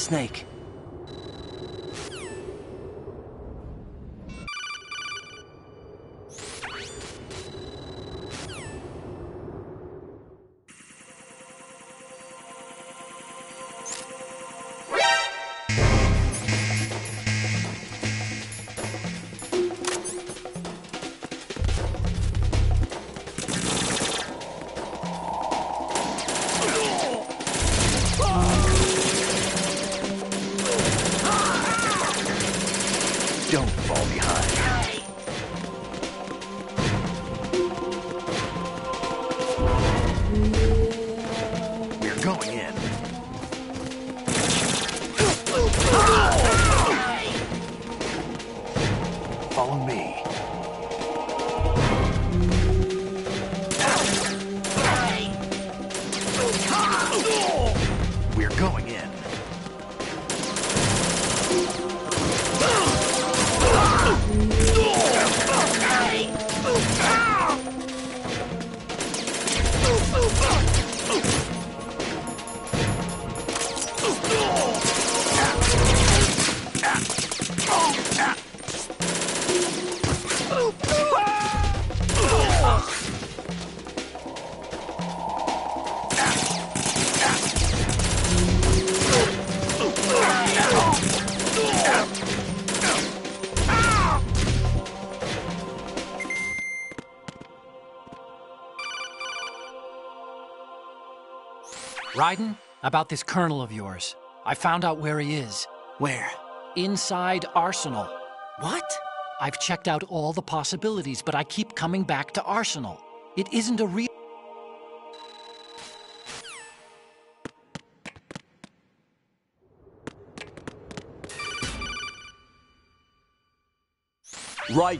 Snake. Don't fall behind. We're going in. Follow me. We're going in. Raiden, about this colonel of yours. I found out where he is. Where? Inside Arsenal. What? I've checked out all the possibilities, but I keep coming back to Arsenal. It isn't a real... Right.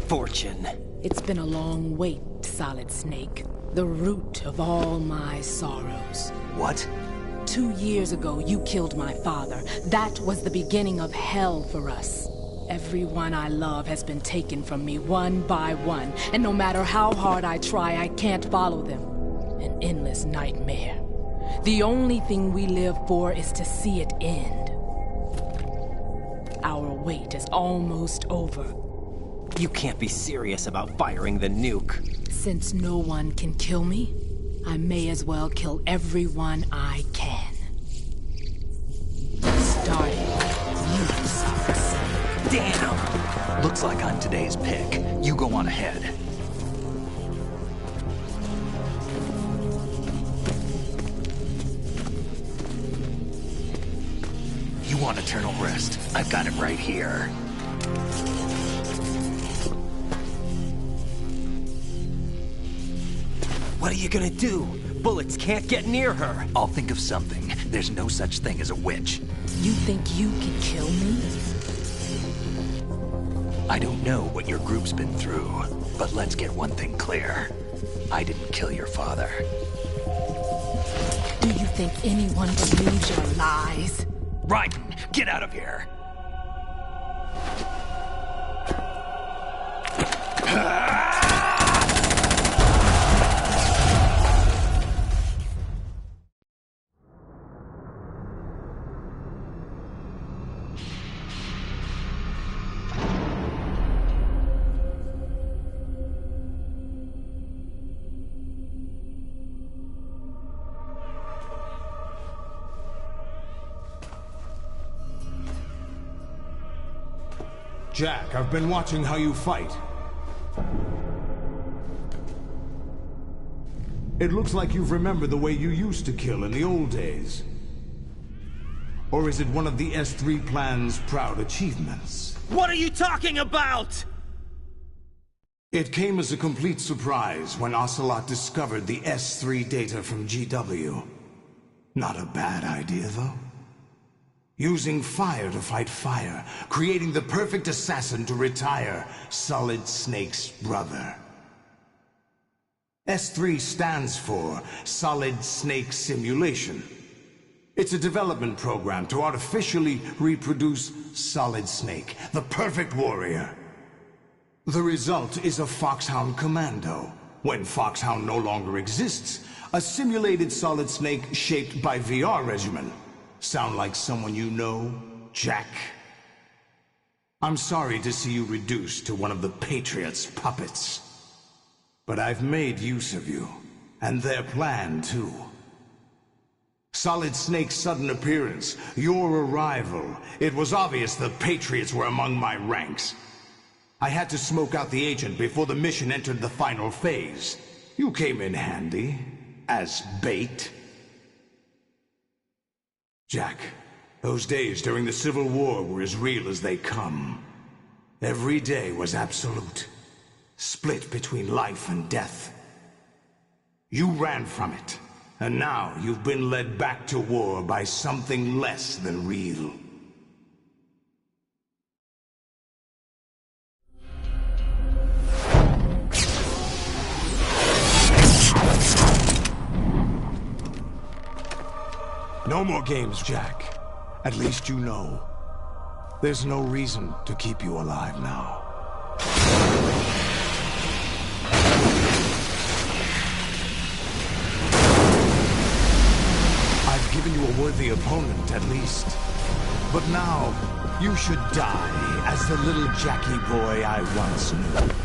Fortune. It's been a long wait, Solid Snake. The root of all my sorrows. What? 2 years ago, you killed my father. That was the beginning of hell for us. Everyone I love has been taken from me one by one, and no matter how hard I try, I can't follow them. An endless nightmare. The only thing we live for is to see it end. Our wait is almost over. You can't be serious about firing the nuke. Since no one can kill me, I may as well kill everyone I can. Starting with you, sucks. Damn! Looks like I'm today's pick. You go on ahead. You want eternal rest? I've got it right here. What are you gonna do? Bullets can't get near her. I'll think of something. There's no such thing as a witch. You think you can kill me? I don't know what your group's been through, but let's get one thing clear. I didn't kill your father. Do you think anyone believes your lies? Raiden, get out of here! Jack, I've been watching how you fight. It looks like you've remembered the way you used to kill in the old days. Or is it one of the S3 plan's proud achievements? What are you talking about? It came as a complete surprise when Ocelot discovered the S3 data from GW. Not a bad idea, though. Using fire to fight fire, creating the perfect assassin to retire Solid Snake's brother. S3 stands for Solid Snake Simulation. It's a development program to artificially reproduce Solid Snake, the perfect warrior. The result is a Foxhound Commando. When Foxhound no longer exists, a simulated Solid Snake shaped by VR regimen. Sound like someone you know, Jack? I'm sorry to see you reduced to one of the Patriots' puppets. But I've made use of you, and their plan too. Solid Snake's sudden appearance, your arrival, it was obvious the Patriots were among my ranks. I had to smoke out the agent before the mission entered the final phase. You came in handy, as bait. Jack, those days during the Civil War were as real as they come. Every day was absolute, split between life and death. You ran from it, and now you've been led back to war by something less than real. No more games, Jack. At least you know. There's no reason to keep you alive now. I've given you a worthy opponent, at least. But now, you should die as the little Jackie boy I once knew.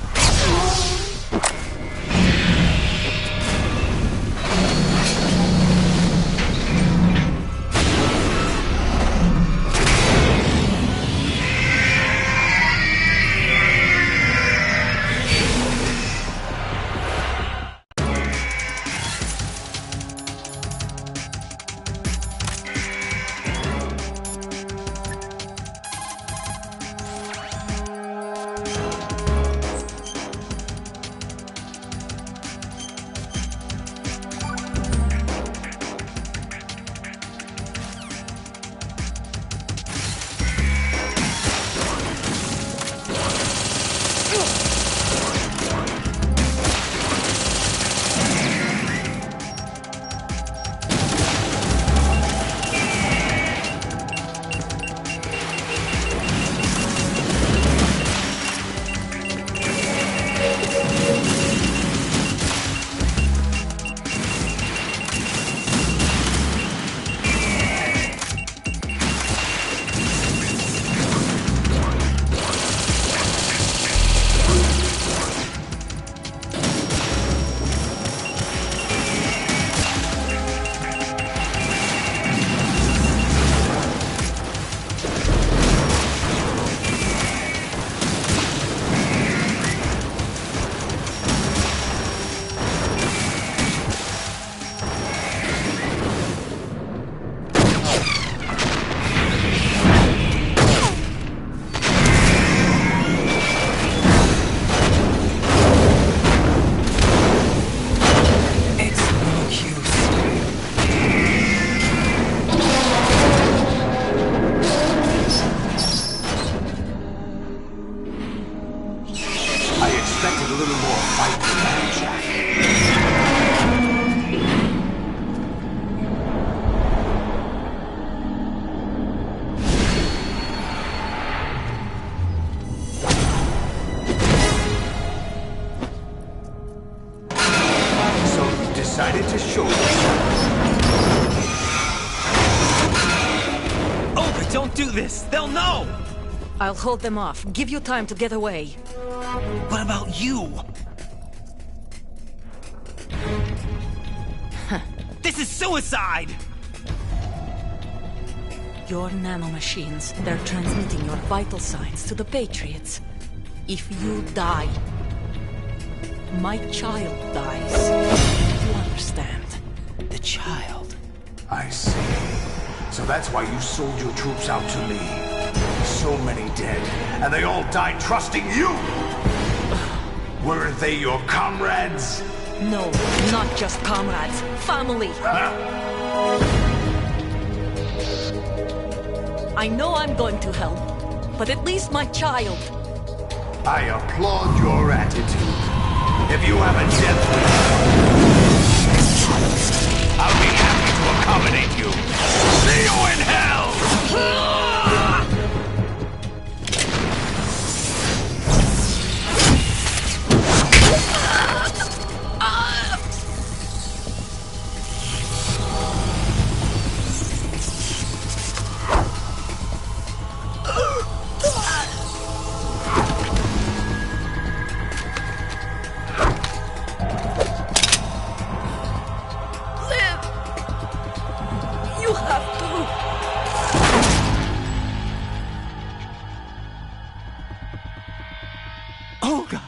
decided to show you. Oh, don't do this! They'll know! I'll hold them off. Give you time to get away. What about you? This is suicide! Your nanomachines, they're transmitting your vital signs to the Patriots. If you die, my child dies. You understand? The child. I see. So that's why you sold your troops out to me. So many dead, and they all died trusting you! Weren't they your comrades? No, not just comrades. Family. I know I'm going to hell, but at least my child. I applaud your attitude. If you have a death wish, I'll be happy to accommodate you. See you in hell! Olga!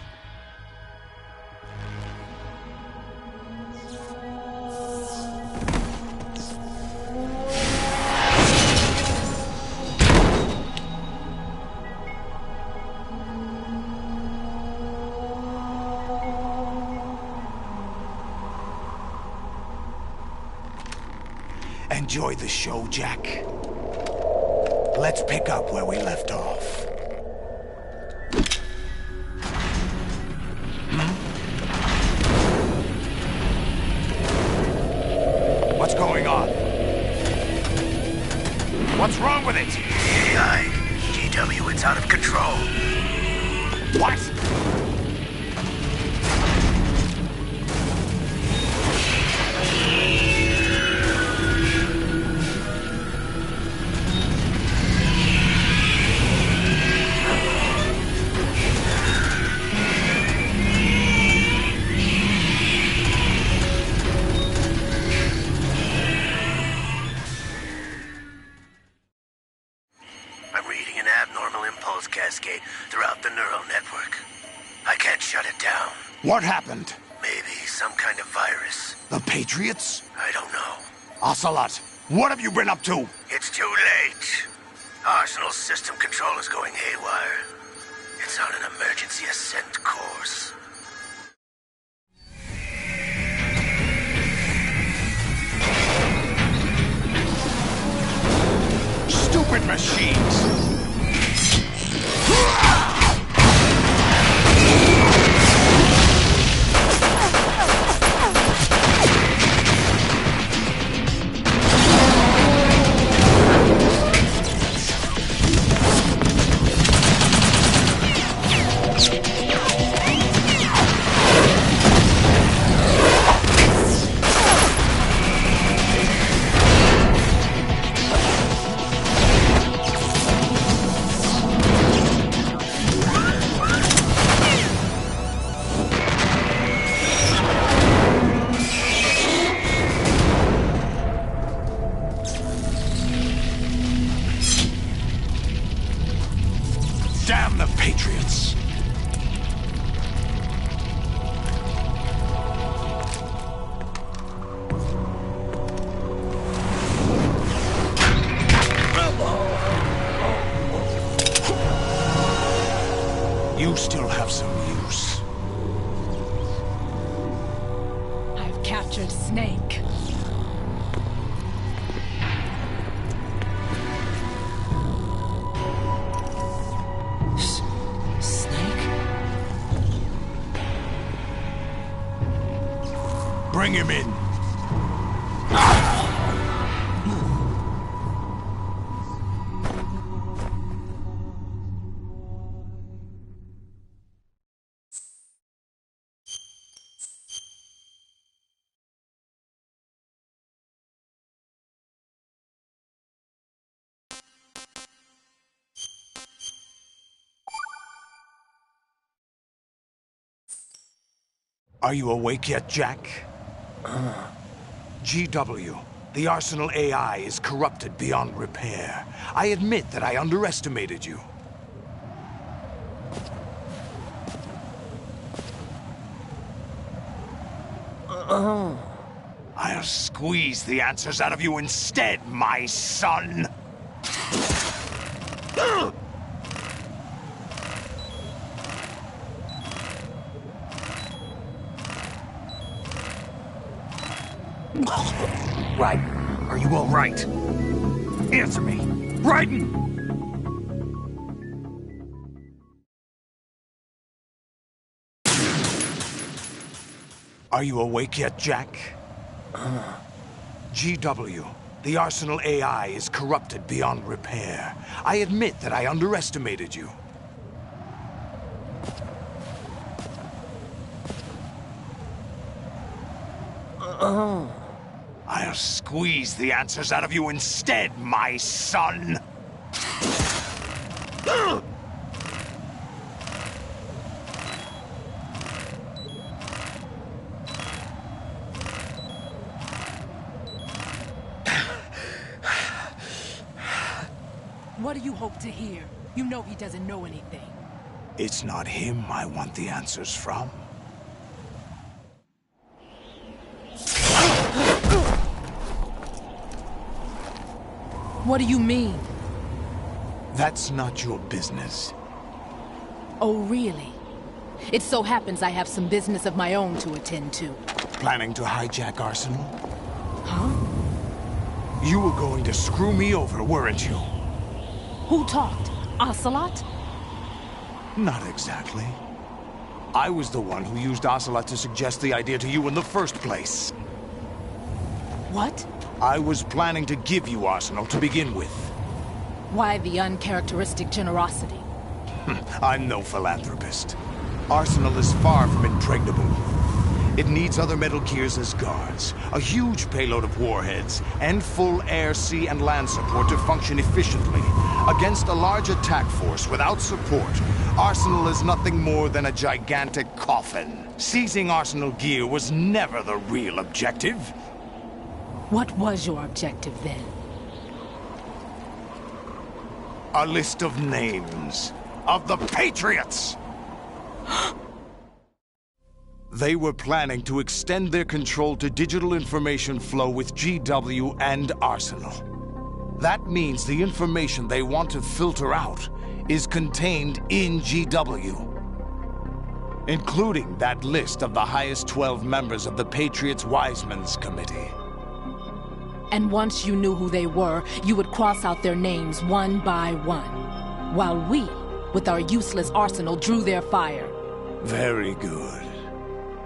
Enjoy the show, Jack. Let's pick up where we left off. What's going on? What's wrong with it? GW, it's out of control. What? Cascade throughout the neural network. I can't shut it down. What happened? Maybe some kind of virus. The Patriots? I don't know. Ocelot, what have you been up to? It's too late. Arsenal's system control is going haywire. It's on an emergency ascent course. Stupid machines! Damn the Patriots! You still have some use. I've captured Snake. Bring him in. Are you awake yet, Jack? GW, the Arsenal AI is corrupted beyond repair. I admit that I underestimated you. I'll squeeze the answers out of you instead, my son! Raiden, are you all right? Answer me! Raiden! Are you awake yet, Jack? GW, the Arsenal AI is corrupted beyond repair. I admit that I underestimated you. I'll squeeze the answers out of you instead, my son! What do you hope to hear? You know he doesn't know anything. It's not him I want the answers from. What do you mean? That's not your business. Oh, really? It so happens I have some business of my own to attend to. Planning to hijack Arsenal? Huh? You were going to screw me over, weren't you? Who talked? Ocelot? Not exactly. I was the one who used Ocelot to suggest the idea to you in the first place. What? I was planning to give you Arsenal to begin with. Why the uncharacteristic generosity? I'm no philanthropist. Arsenal is far from impregnable. It needs other Metal Gears as guards, a huge payload of warheads, and full air, sea, and land support to function efficiently. Against a large attack force without support, Arsenal is nothing more than a gigantic coffin. Seizing Arsenal gear was never the real objective. What was your objective then? A list of names of the Patriots! They were planning to extend their control to digital information flow with GW and Arsenal. That means the information they want to filter out is contained in GW, including that list of the highest 12 members of the Patriots Wiseman's Committee. And once you knew who they were, you would cross out their names one by one, while we, with our useless arsenal, drew their fire. Very good.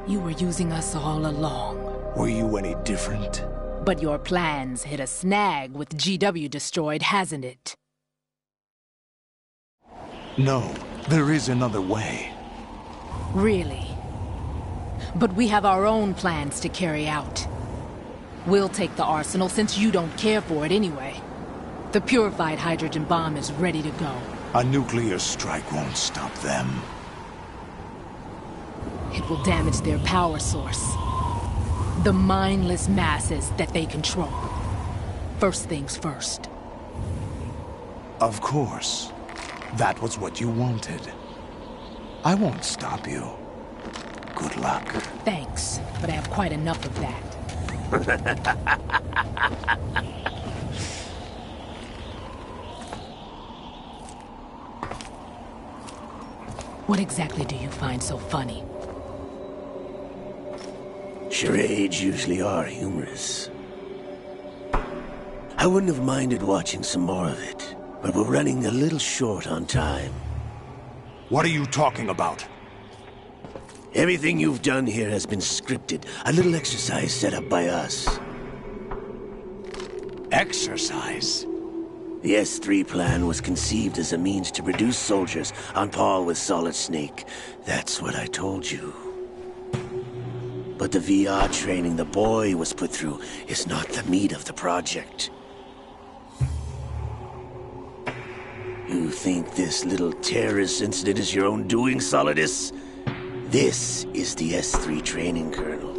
You were using us all along. Were you any different? But your plans hit a snag with GW destroyed, hasn't it? No, there is another way. Really? But we have our own plans to carry out. We'll take the arsenal since you don't care for it anyway. The purified hydrogen bomb is ready to go. A nuclear strike won't stop them. It will damage their power source. The mindless masses that they control. First things first. Of course. That was what you wanted. I won't stop you. Good luck. Thanks, but I have quite enough of that. What exactly do you find so funny? Charades usually are humorous. I wouldn't have minded watching some more of it, but we're running a little short on time. What are you talking about? Everything you've done here has been scripted. A little exercise set up by us. Exercise? The S3 plan was conceived as a means to produce soldiers on par with Solid Snake. That's what I told you. But the VR training the boy was put through is not the meat of the project. You think this little terrorist incident is your own doing, Solidus? This is the S3 training kernel.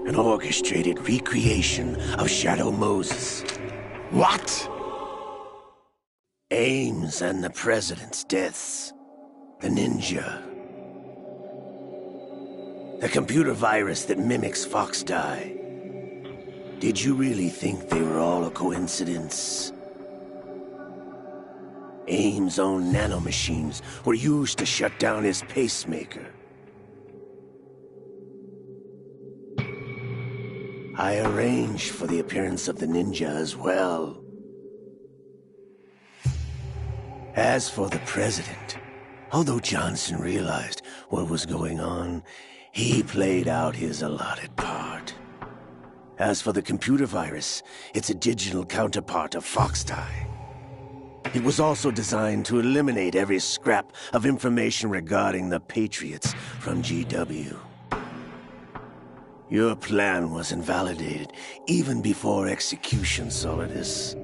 An orchestrated recreation of Shadow Moses. What? Ames and the President's deaths. The ninja. The computer virus that mimics Foxdie. Did you really think they were all a coincidence? Ames' own nanomachines were used to shut down his pacemaker. I arranged for the appearance of the ninja as well. As for the President, although Johnson realized what was going on, he played out his allotted part. As for the computer virus, it's a digital counterpart of Foxdie. It was also designed to eliminate every scrap of information regarding the Patriots from GW. Your plan was invalidated even before execution, Solidus.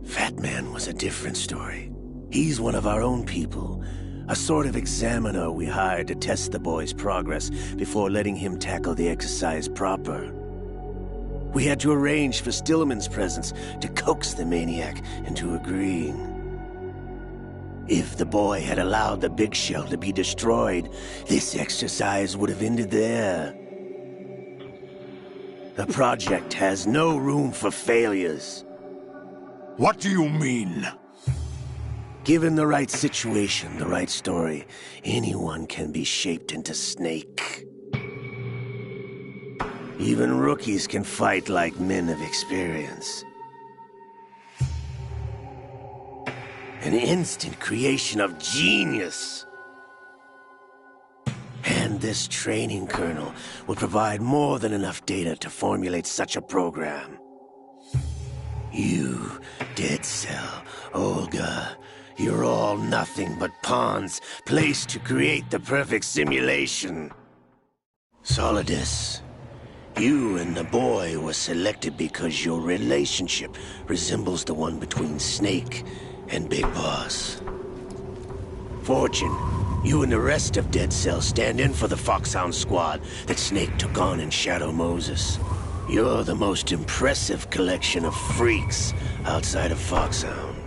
Fat Man was a different story. He's one of our own people, a sort of examiner we hired to test the boy's progress before letting him tackle the exercise proper. We had to arrange for Stillman's presence to coax the maniac into agreeing. If the boy had allowed the big shell to be destroyed, this exercise would have ended there. The project has no room for failures. What do you mean? Given the right situation, the right story, anyone can be shaped into Snake. Even rookies can fight like men of experience. An instant creation of genius. And this training kernel will provide more than enough data to formulate such a program. You, Dead Cell, Olga, you're all nothing but pawns placed to create the perfect simulation. Solidus, you and the boy were selected because your relationship resembles the one between Snake and Big Boss. Fortune, you and the rest of Dead Cell stand in for the Foxhound squad that Snake took on in Shadow Moses. You're the most impressive collection of freaks outside of Foxhound.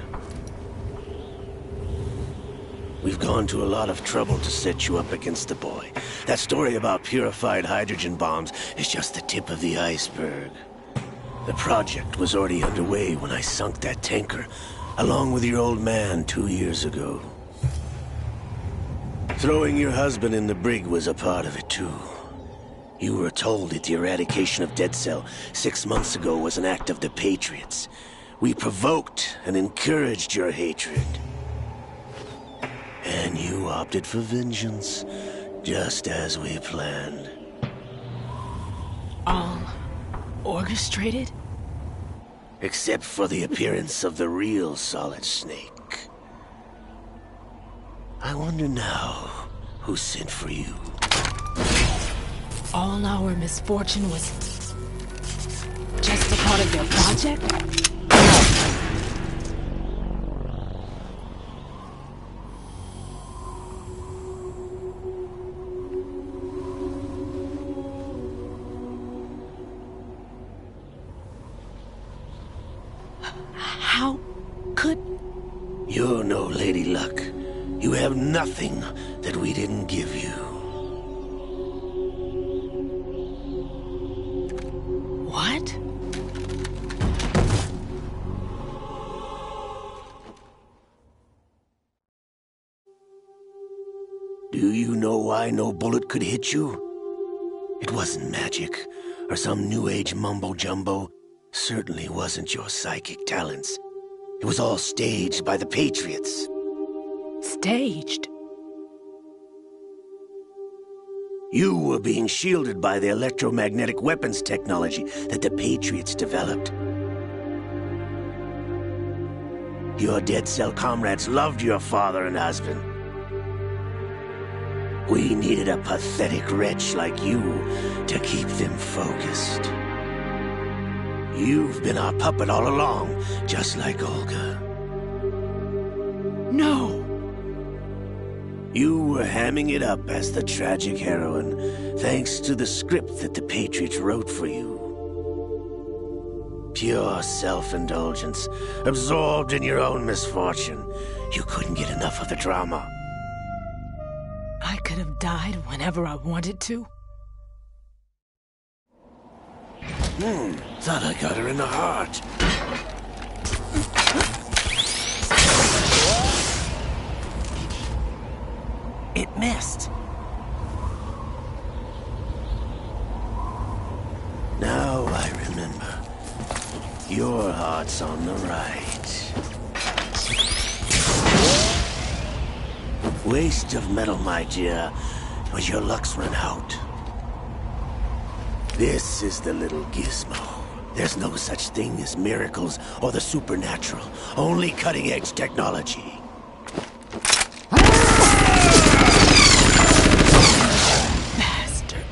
We've gone to a lot of trouble to set you up against the boy. That story about purified hydrogen bombs is just the tip of the iceberg. The project was already underway when I sunk that tanker, along with your old man 2 years ago. Throwing your husband in the brig was a part of it too. You were told that the eradication of Dead Cell 6 months ago was an act of the Patriots. We provoked and encouraged your hatred. And you opted for vengeance, just as we planned. All orchestrated? Except for the appearance of the real Solid Snake. I wonder now who sent for you. All our misfortune was just a part of their project? How could... You're no Lady Luck. You have nothing that we didn't give you. What? Do you know why no bullet could hit you? It wasn't magic, or some new age mumbo-jumbo. Certainly wasn't your psychic talents. It was all staged by the Patriots. Staged? You were being shielded by the electromagnetic weapons technology that the Patriots developed. Your Dead Cell comrades loved your father and husband. We needed a pathetic wretch like you to keep them focused. You've been our puppet all along, just like Olga. No! You were hamming it up as the tragic heroine, thanks to the script that the Patriots wrote for you. Pure self-indulgence, absorbed in your own misfortune. You couldn't get enough of the drama. I could have died whenever I wanted to. Thought I got her in the heart. It missed. Now I remember. Your heart's on the right. Waste of metal, my dear, but your luck's run out. This is the little gizmo. There's no such thing as miracles or the supernatural. Only cutting-edge technology. Bastard.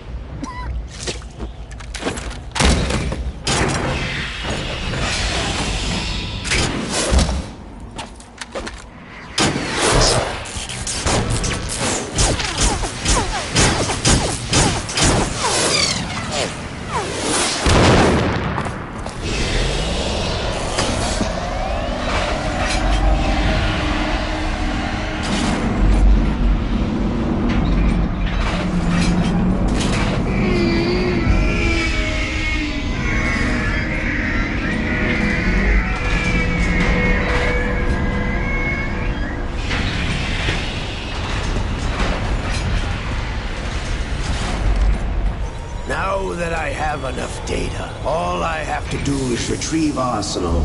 Now that I have enough data, all I have to do is retrieve Arsenal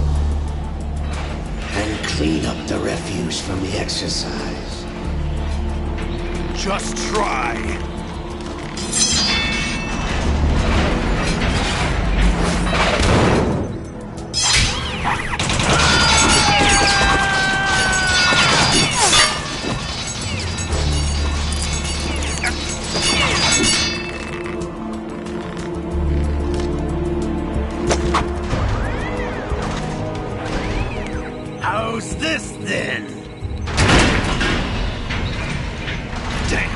and clean up the refuse from the exercise. Just try. How's this then? Damn.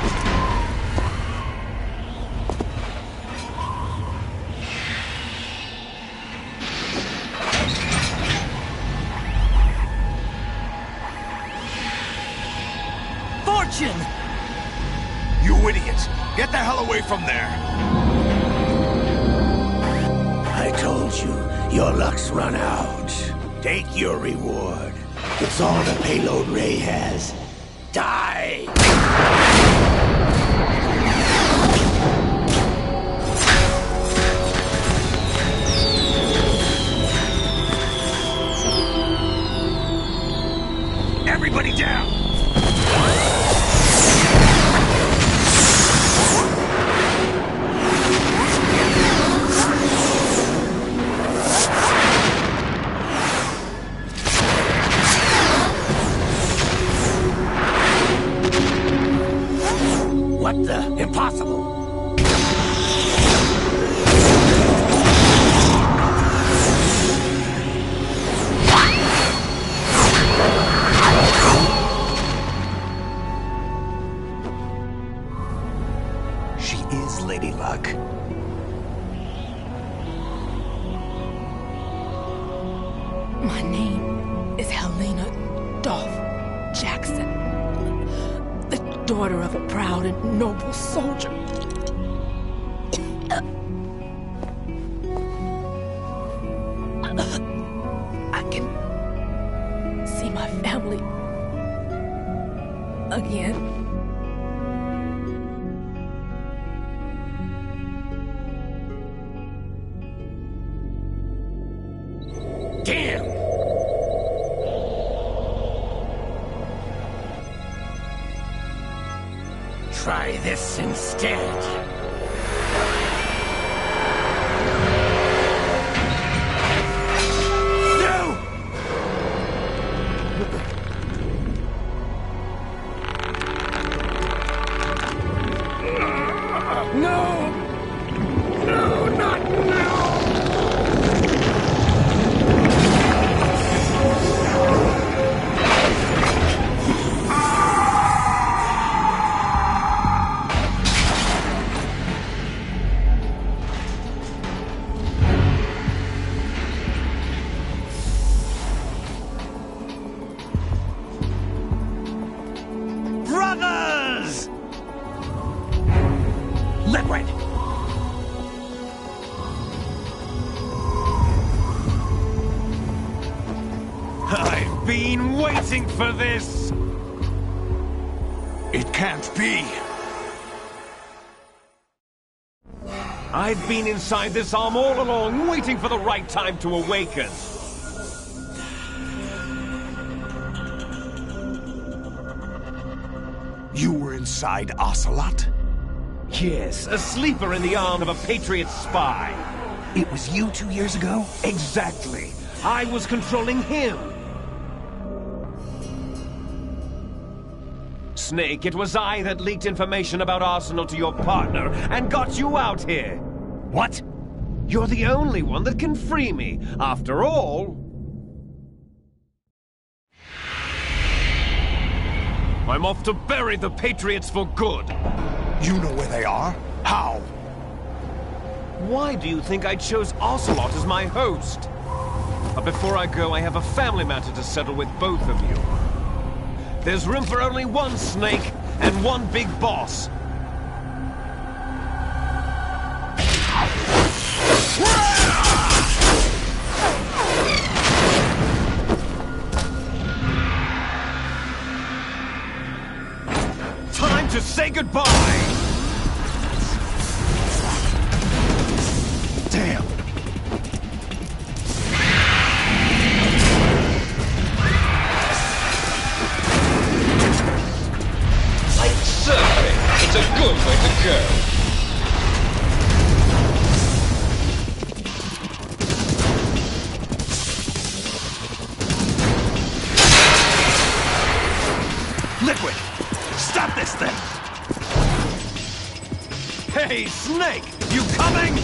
Fortune! You idiot! Get the hell away from there! I told you, your luck's run out. Take your reward. It's all the payload Ray has. Die! Everybody down! What the? Impossible! She is Lady Luck. My name is Helena Dolph Jackson, the daughter of a proud and noble soldier. I can see my family again. Damn! Try this instead. waiting for this! It can't be. I've been inside this arm all along, waiting for the right time to awaken. You were inside Ocelot? Yes, a sleeper in the arm of a Patriot spy. It was you 2 years ago? Exactly. I was controlling him. Snake, it was I that leaked information about Arsenal to your partner and got you out here. What? You're the only one that can free me. After all... I'm off to bury the Patriots for good. You know where they are? How? Why do you think I chose Ocelot as my host? But before I go, I have a family matter to settle with both of you. There's room for only one Snake and one big boss. Time to say goodbye! Damn. Like surfing, it's a good way to go. Liquid! Stop this thing! Hey, Snake! You coming?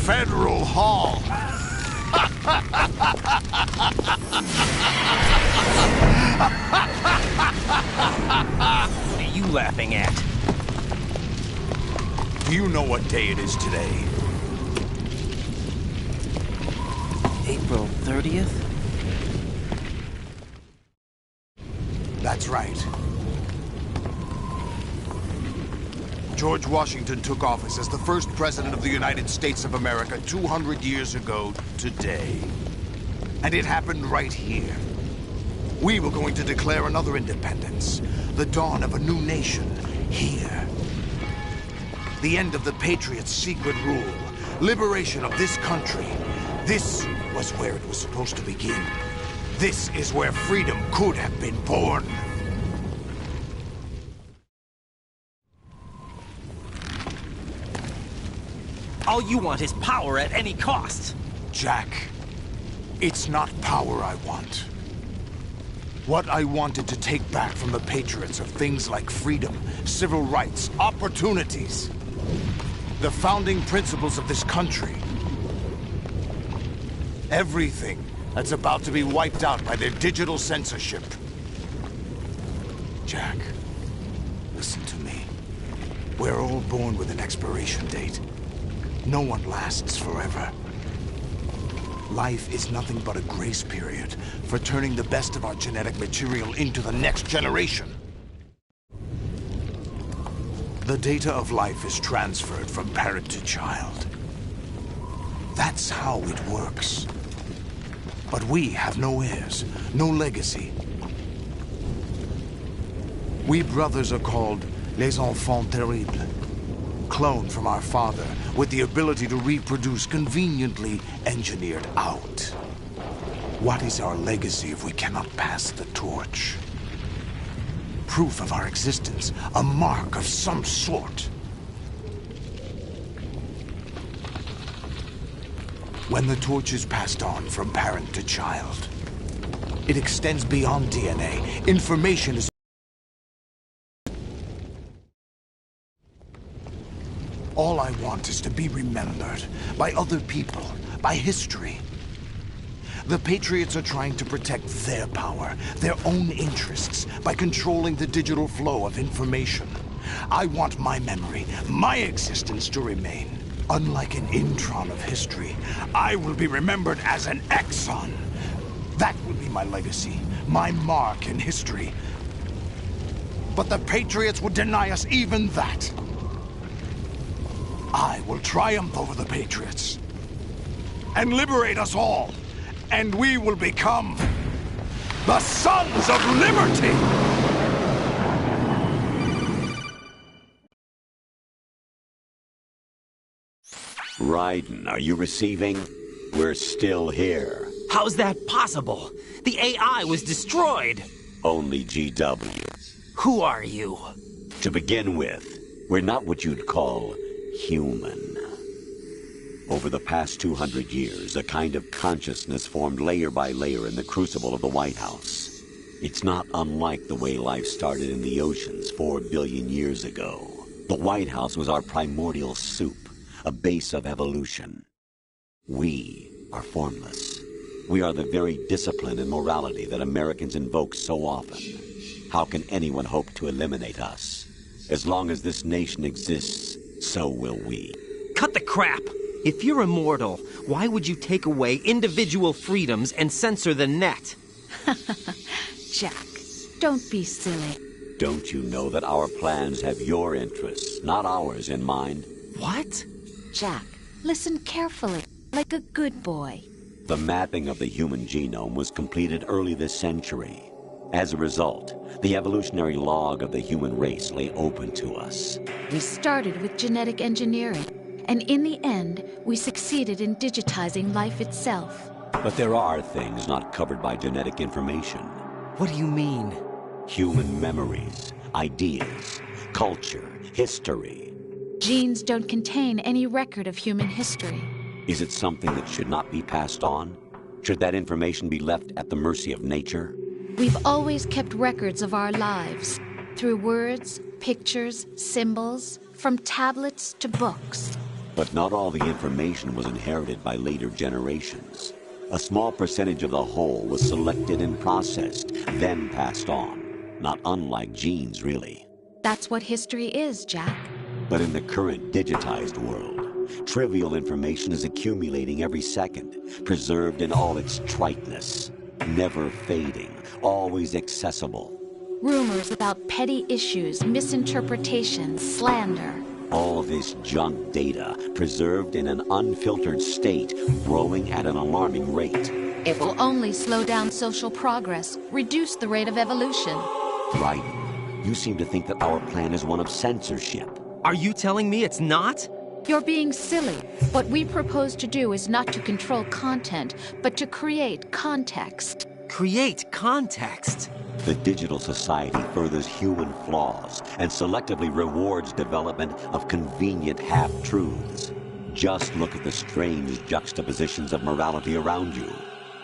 Federal Hall. What are you laughing at? Do you know what day it is today? April 30th? That's right. George Washington took office as the first president of the United States of America 200 years ago today. And it happened right here. We were going to declare another independence, the dawn of a new nation, here. The end of the Patriots' secret rule, liberation of this country. This was where it was supposed to begin. This is where freedom could have been born. All you want is power at any cost. Jack, it's not power I want. What I wanted to take back from the Patriots are things like freedom, civil rights, opportunities. The founding principles of this country. Everything that's about to be wiped out by their digital censorship. Jack, listen to me. We're all born with an expiration date. No one lasts forever. Life is nothing but a grace period for turning the best of our genetic material into the next generation. The data of life is transferred from parent to child. That's how it works. But we have no heirs, no legacy. We brothers are called les enfants terribles, cloned from our father with the ability to reproduce conveniently engineered out. What is our legacy if we cannot pass the torch? Proof of our existence, a mark of some sort. When the torch is passed on from parent to child, it extends beyond DNA. Information is... All I want is to be remembered by other people, by history. The Patriots are trying to protect their power, their own interests, by controlling the digital flow of information. I want my memory, my existence to remain. Unlike an intron of history, I will be remembered as an exon. That will be my legacy, my mark in history. But the Patriots would deny us even that. I will triumph over the Patriots and liberate us all, and we will become the Sons of Liberty! Raiden, are you receiving? We're still here. How's that possible? The AI was destroyed. Only GW. Who are you? To begin with, we're not what you'd call human. Over the past 200 years, a kind of consciousness formed layer by layer in the crucible of the White House. It's not unlike the way life started in the oceans 4 billion years ago. The White House was our primordial soup, a base of evolution. We are formless. We are the very discipline and morality that Americans invoke so often. How can anyone hope to eliminate us? As long as this nation exists, so will we. Cut the crap! If you're immortal, why would you take away individual freedoms and censor the net? Jack, don't be silly. Don't you know that our plans have your interests, not ours, in mind? What? Jack, listen carefully, like a good boy. The mapping of the human genome was completed early this century. As a result, the evolutionary log of the human race lay open to us. We started with genetic engineering, and in the end, we succeeded in digitizing life itself. But there are things not covered by genetic information. What do you mean? Human memories, ideas, culture, history. Genes don't contain any record of human history. Is it something that should not be passed on? Should that information be left at the mercy of nature? We've always kept records of our lives, through words, pictures, symbols, from tablets to books. But not all the information was inherited by later generations. A small percentage of the whole was selected and processed, then passed on. Not unlike genes, really. That's what history is, Jack. But in the current digitized world, trivial information is accumulating every second, preserved in all its triteness, never fading, always accessible. Rumors about petty issues, misinterpretations, slander. All this junk data, preserved in an unfiltered state, growing at an alarming rate. It will only slow down social progress, reduce the rate of evolution. Right. You seem to think that our plan is one of censorship. Are you telling me it's not? You're being silly. What we propose to do is not to control content, but to create context. Create context? The digital society furthers human flaws and selectively rewards development of convenient half-truths. Just look at the strange juxtapositions of morality around you.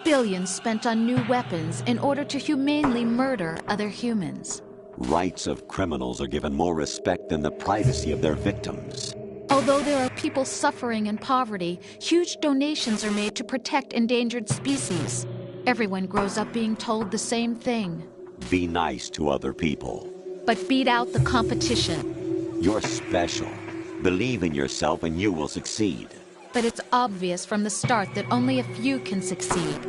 Billions spent on new weapons in order to humanely murder other humans. Rights of criminals are given more respect than the privacy of their victims. Although there are people suffering in poverty, huge donations are made to protect endangered species. Everyone grows up being told the same thing. Be nice to other people. But beat out the competition. You're special. Believe in yourself and you will succeed. But it's obvious from the start that only a few can succeed.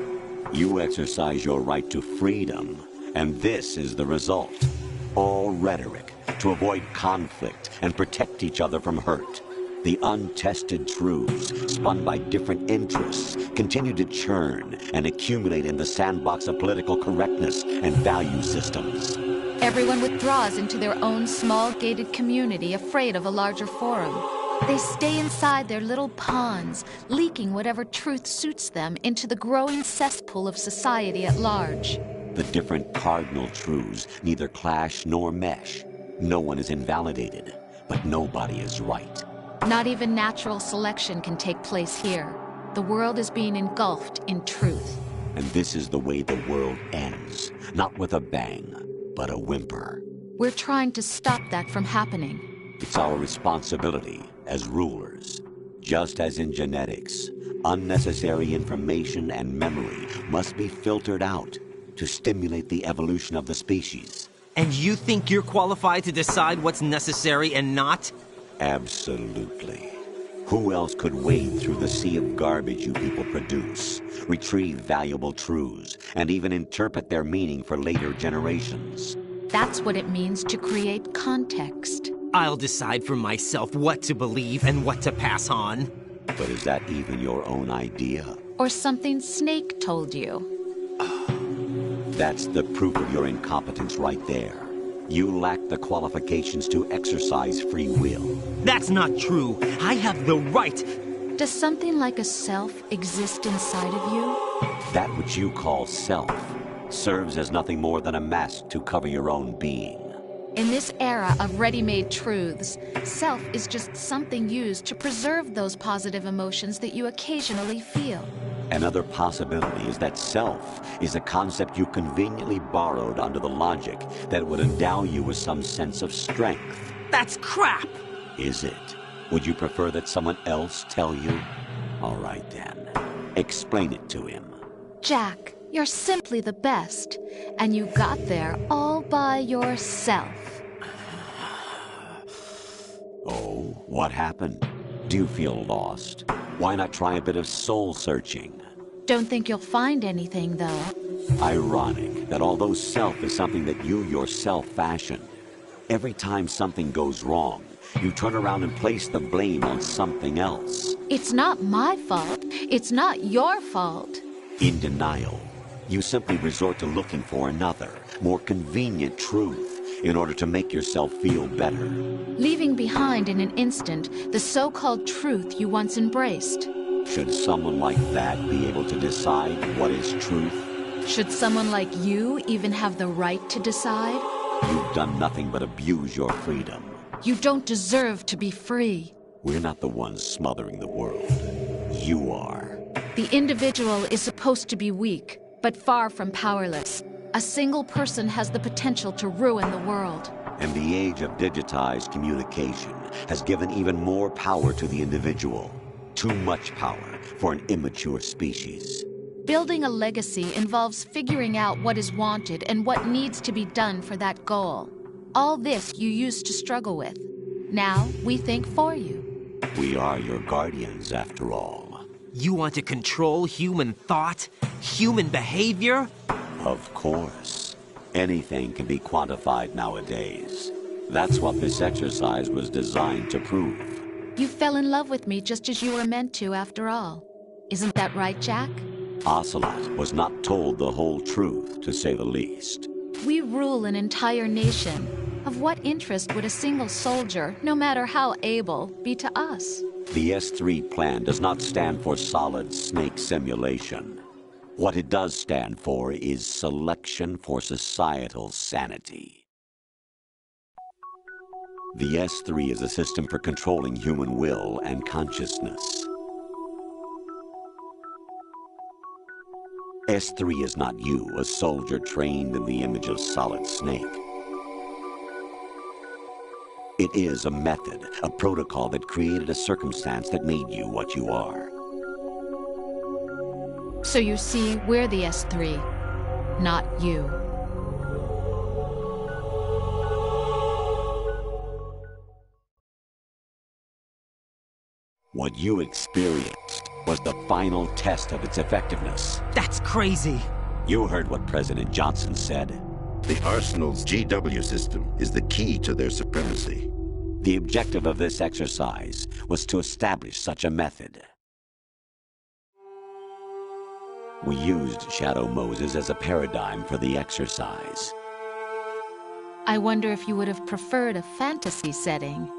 You exercise your right to freedom, and this is the result. All rhetoric to avoid conflict and protect each other from hurt. The untested truths, spun by different interests, continue to churn and accumulate in the sandbox of political correctness and value systems. Everyone withdraws into their own small gated community, afraid of a larger forum. They stay inside their little ponds, leaking whatever truth suits them into the growing cesspool of society at large. The different cardinal truths neither clash nor mesh. No one is invalidated, but nobody is right. Not even natural selection can take place here. The world is being engulfed in truth. And this is the way the world ends. Not with a bang, but a whimper. We're trying to stop that from happening. It's our responsibility as rulers. Just as in genetics, unnecessary information and memory must be filtered out to stimulate the evolution of the species. And you think you're qualified to decide what's necessary and not? Absolutely. Who else could wade through the sea of garbage you people produce, retrieve valuable truths, and even interpret their meaning for later generations? That's what it means to create context. I'll decide for myself what to believe and what to pass on. But is that even your own idea? Or something Snake told you? That's the proof of your incompetence right there. You lack the qualifications to exercise free will. That's not true. I have the right. Does something like a self exist inside of you? That which you call self serves as nothing more than a mask to cover your own being. In this era of ready-made truths, self is just something used to preserve those positive emotions that you occasionally feel. Another possibility is that self is a concept you conveniently borrowed under the logic that would endow you with some sense of strength. That's crap! Is it? Would you prefer that someone else tell you? All right then. Explain it to him. Jack, you're simply the best, and you got there all by yourself. Oh, what happened? Do you feel lost? Why not try a bit of soul-searching? Don't think you'll find anything, though. Ironic that although self is something that you yourself fashioned, every time something goes wrong, you turn around and place the blame on something else. It's not my fault. It's not your fault. In denial, you simply resort to looking for another, more convenient truth in order to make yourself feel better. Leaving behind in an instant the so-called truth you once embraced. Should someone like that be able to decide what is truth? Should someone like you even have the right to decide? You've done nothing but abuse your freedom. You don't deserve to be free. We're not the ones smothering the world. You are. The individual is supposed to be weak, but far from powerless. A single person has the potential to ruin the world. And the age of digitized communication has given even more power to the individual. Too much power for an immature species. Building a legacy involves figuring out what is wanted and what needs to be done for that goal. All this you used to struggle with. Now we think for you. We are your guardians, after all. You want to control human thought? Human behavior? Of course. Anything can be quantified nowadays. That's what this exercise was designed to prove. You fell in love with me just as you were meant to, after all. Isn't that right, Jack? Ocelot was not told the whole truth, to say the least. We rule an entire nation. Of what interest would a single soldier, no matter how able, be to us? The S3 plan does not stand for solid snake simulation. What it does stand for is selection for societal sanity. The S3 is a system for controlling human will and consciousness. S3 is not you, a soldier trained in the image of Solid Snake. It is a method, a protocol that created a circumstance that made you what you are. So you see, we're the S3, not you. What you experienced was the final test of its effectiveness. That's crazy. You heard what President Johnson said. The Arsenal's GW system is the key to their supremacy. The objective of this exercise was to establish such a method. We used Shadow Moses as a paradigm for the exercise. I wonder if you would have preferred a fantasy setting.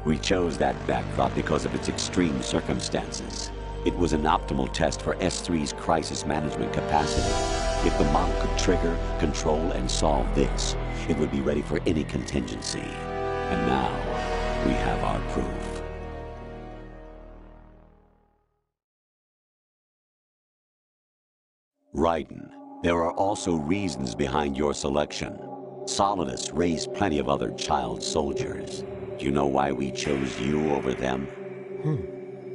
We chose that backdrop because of its extreme circumstances. It was an optimal test for S3's crisis management capacity. If the model could trigger, control, and solve this, it would be ready for any contingency. And now, we have our proof. Raiden, there are also reasons behind your selection. Solidus raised plenty of other child soldiers. Do you know why we chose you over them?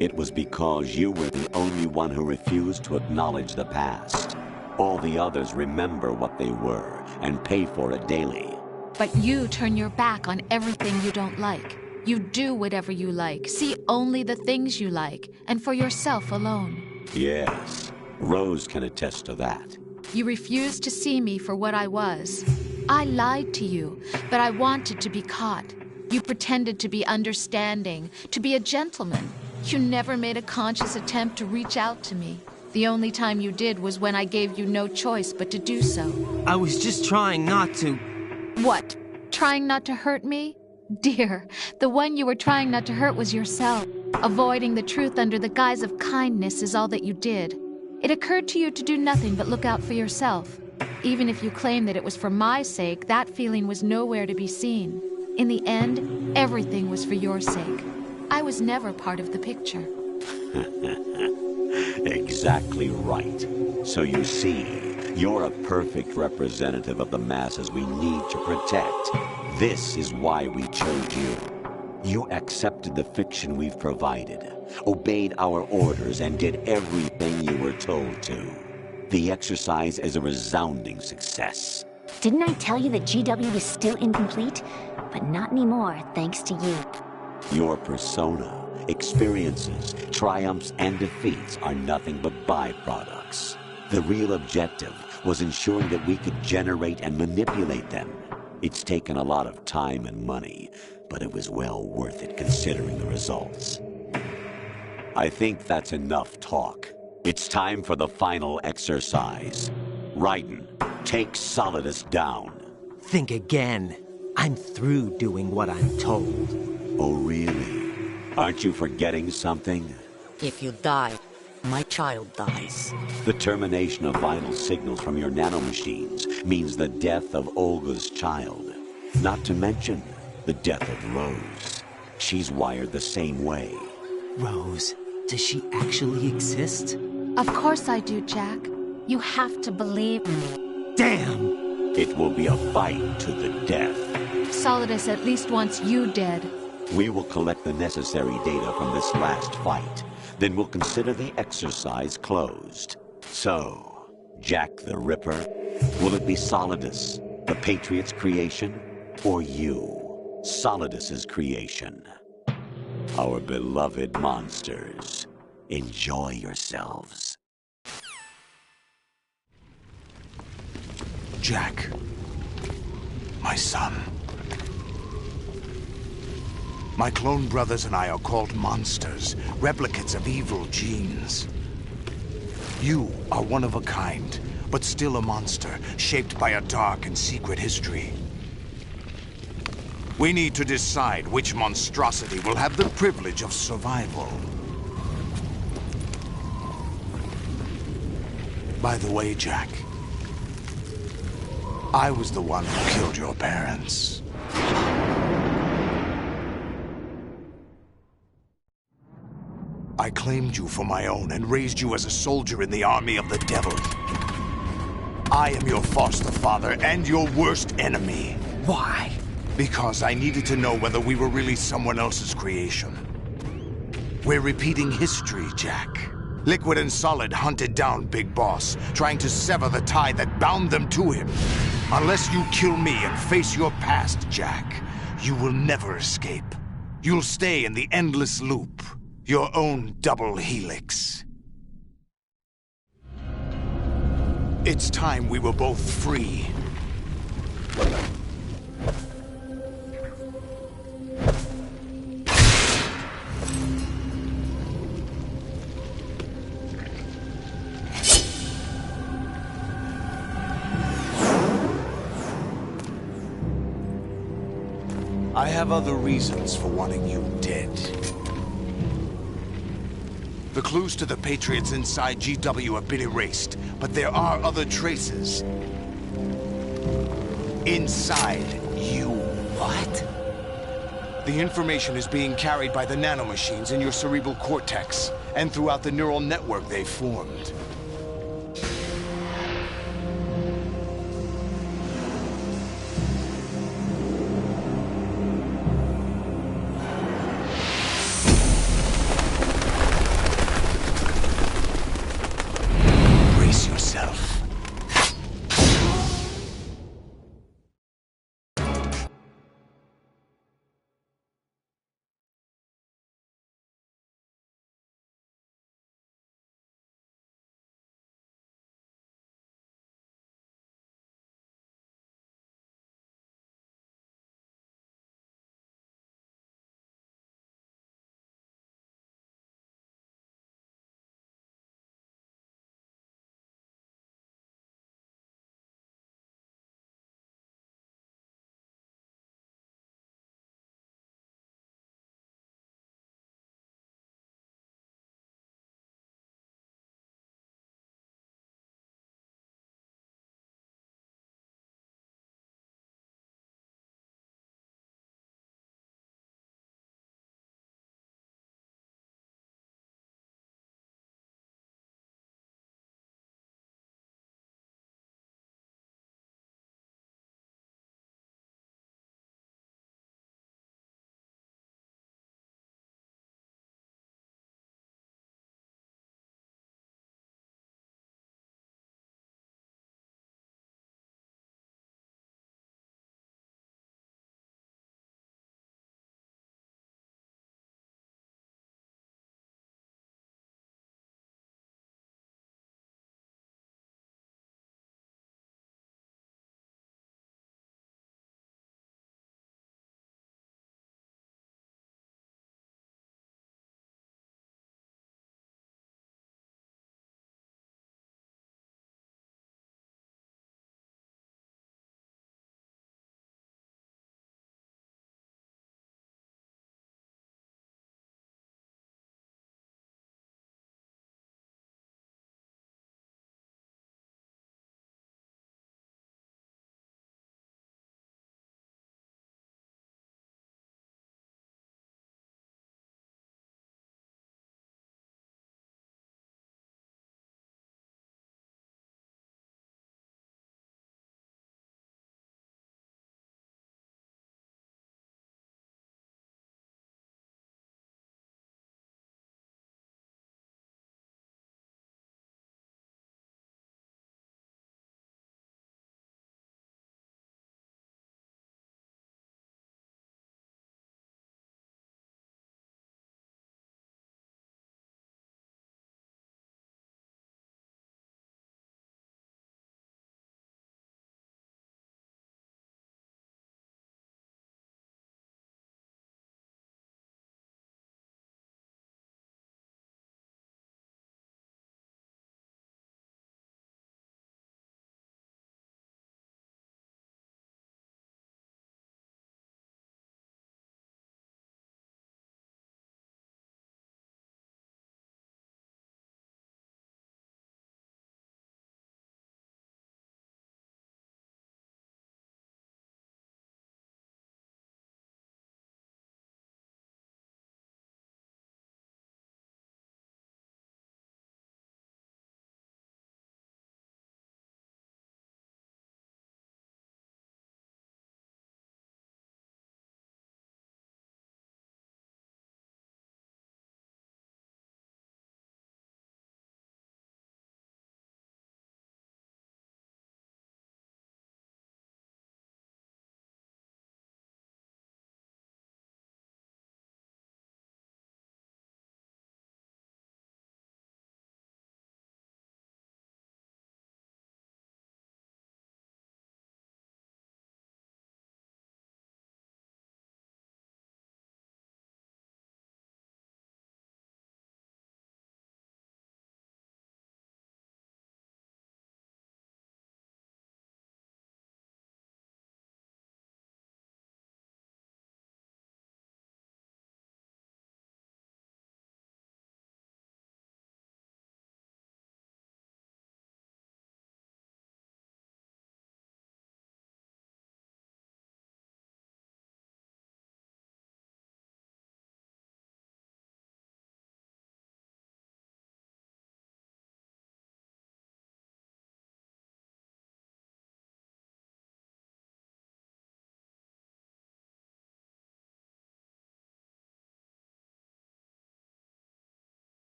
It was because you were the only one who refused to acknowledge the past. All the others remember what they were and pay for it daily. But you turn your back on everything you don't like. You do whatever you like, see only the things you like, and for yourself alone. Yes, Rose can attest to that. You refused to see me for what I was. I lied to you, but I wanted to be caught. You pretended to be understanding, to be a gentleman. You never made a conscious attempt to reach out to me. The only time you did was when I gave you no choice but to do so. I was just trying not to... What? Trying not to hurt me? Dear, the one you were trying not to hurt was yourself. Avoiding the truth under the guise of kindness is all that you did. It occurred to you to do nothing but look out for yourself. Even if you claim that it was for my sake, that feeling was nowhere to be seen. In the end, everything was for your sake. I was never part of the picture. Exactly right. So you see, you're a perfect representative of the masses we need to protect. This is why we chose you. You accepted the fiction we've provided, obeyed our orders, and did everything you were told to. The exercise is a resounding success. Didn't I tell you that GW was still incomplete? But not anymore, thanks to you. Your persona, experiences, triumphs, and defeats are nothing but byproducts. The real objective was ensuring that we could generate and manipulate them. It's taken a lot of time and money, but it was well worth it considering the results. I think that's enough talk. It's time for the final exercise. Raiden, take Solidus down. Think again. I'm through doing what I'm told. Oh, really? Aren't you forgetting something? If you die, my child dies. The termination of vital signals from your nanomachines means the death of Olga's child. Not to mention the death of Rose. She's wired the same way. Rose, does she actually exist? Of course I do, Jack. You have to believe me. Damn! It will be a fight to the death. Solidus at least wants you dead. We will collect the necessary data from this last fight. Then we'll consider the exercise closed. So, Jack the Ripper, will it be Solidus, the Patriot's creation, or you, Solidus's creation? Our beloved monsters, enjoy yourselves. Jack, my son. My clone brothers and I are called monsters, replicates of evil genes. You are one of a kind, but still a monster, shaped by a dark and secret history. We need to decide which monstrosity will have the privilege of survival. By the way, Jack, I was the one who killed your parents. I claimed you for my own and raised you as a soldier in the army of the devil. I am your foster father and your worst enemy. Why? Because I needed to know whether we were really someone else's creation. We're repeating history, Jack. Liquid and Solid hunted down Big Boss, trying to sever the tie that bound them to him. Unless you kill me and face your past, Jack, you will never escape. You'll stay in the endless loop, your own double helix. It's time we were both free. I have other reasons for wanting you dead. The clues to the Patriots inside GW have been erased, but there are other traces. Inside you. What? The information is being carried by the nanomachines in your cerebral cortex, and throughout the neural network they've formed.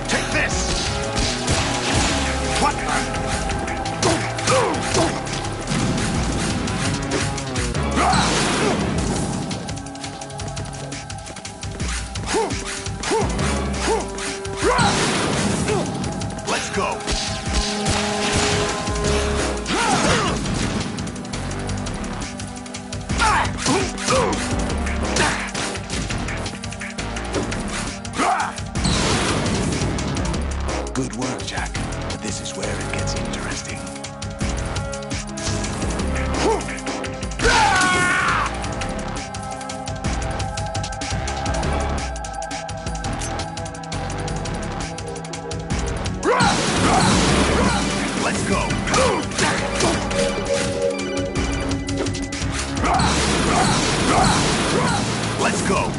Take this! What? Let's go! Good work, Jack. But this is where it gets interesting. Let's go! Let's go!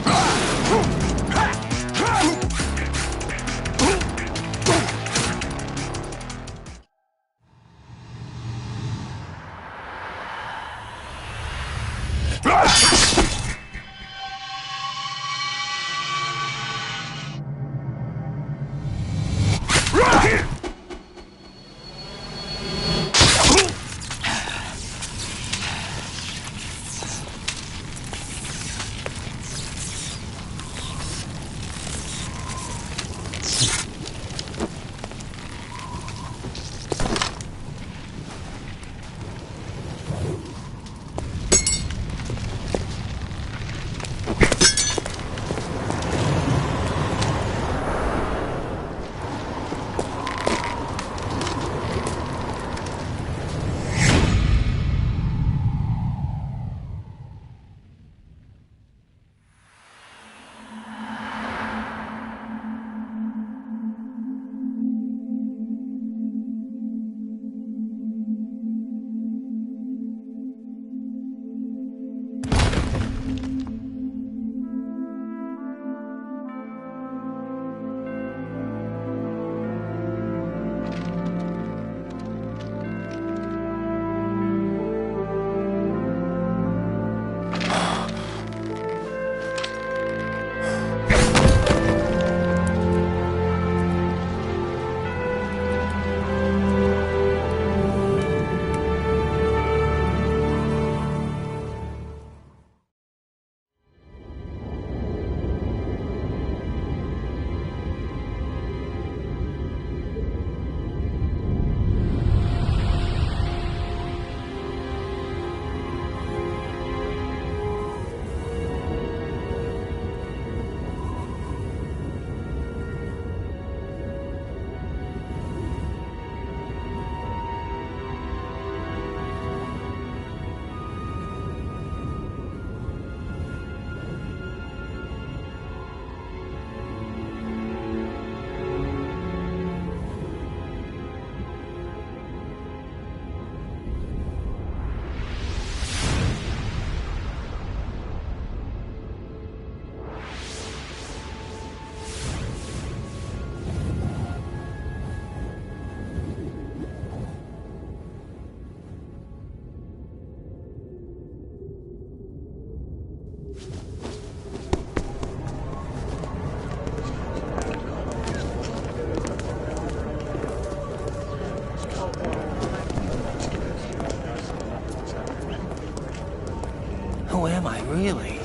Who am I, really?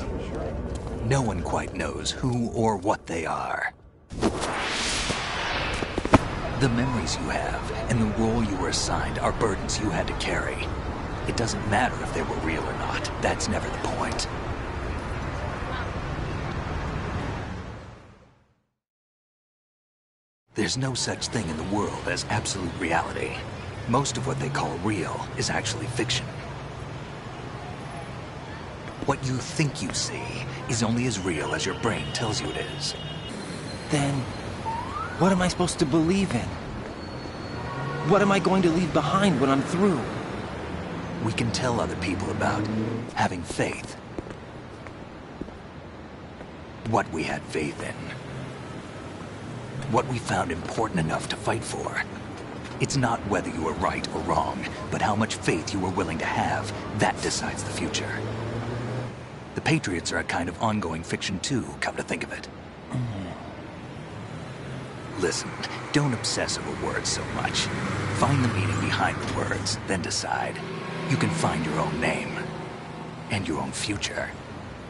No one quite knows who or what they are. The memories you have and the role you were assigned are burdens you had to carry. It doesn't matter if they were real or not. That's never the point. There's no such thing in the world as absolute reality. Most of what they call real is actually fiction. What you think you see is only as real as your brain tells you it is. Then, what am I supposed to believe in? What am I going to leave behind when I'm through? We can tell other people about having faith. What we had faith in. What we found important enough to fight for. It's not whether you were right or wrong, but how much faith you were willing to have. That decides the future. The Patriots are a kind of ongoing fiction too, come to think of it. Listen, don't obsess over words so much. Find the meaning behind the words, then decide. You can find your own name. And your own future.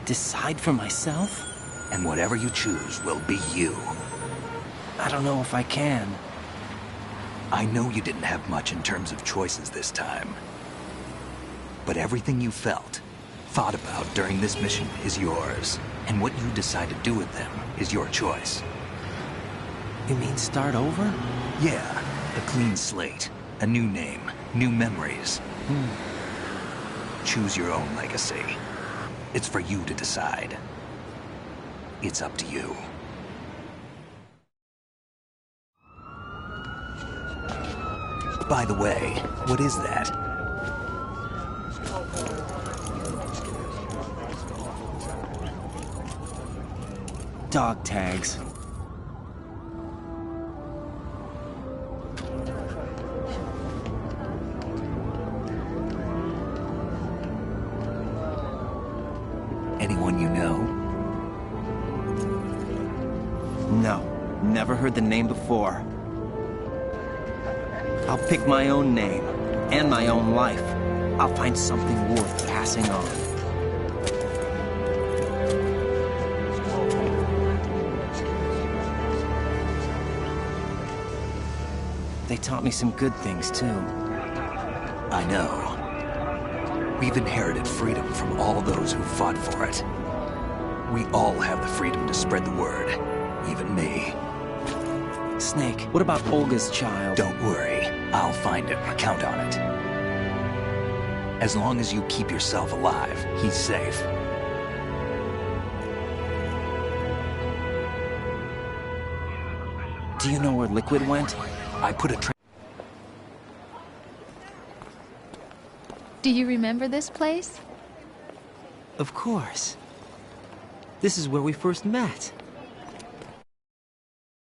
Decide for myself? And whatever you choose will be you. I don't know if I can. I know you didn't have much in terms of choices this time. But everything you felt, thought about during this mission is yours. And what you decide to do with them is your choice. You mean start over? Yeah, a clean slate, a new name, new memories. Choose your own legacy. It's for you to decide. It's up to you. By the way, what is that? Dog tags. Anyone you know? No, never heard the name before. I'll pick my own name, and my own life. I'll find something worth passing on. They taught me some good things, too. I know. We've inherited freedom from all those who fought for it. We all have the freedom to spread the word, even me. Snake, what about Olga's child? Don't worry, I'll find him. Count on it. As long as you keep yourself alive, he's safe. Do you know where Liquid went? I put a Do you remember this place? Of course. This is where we first met.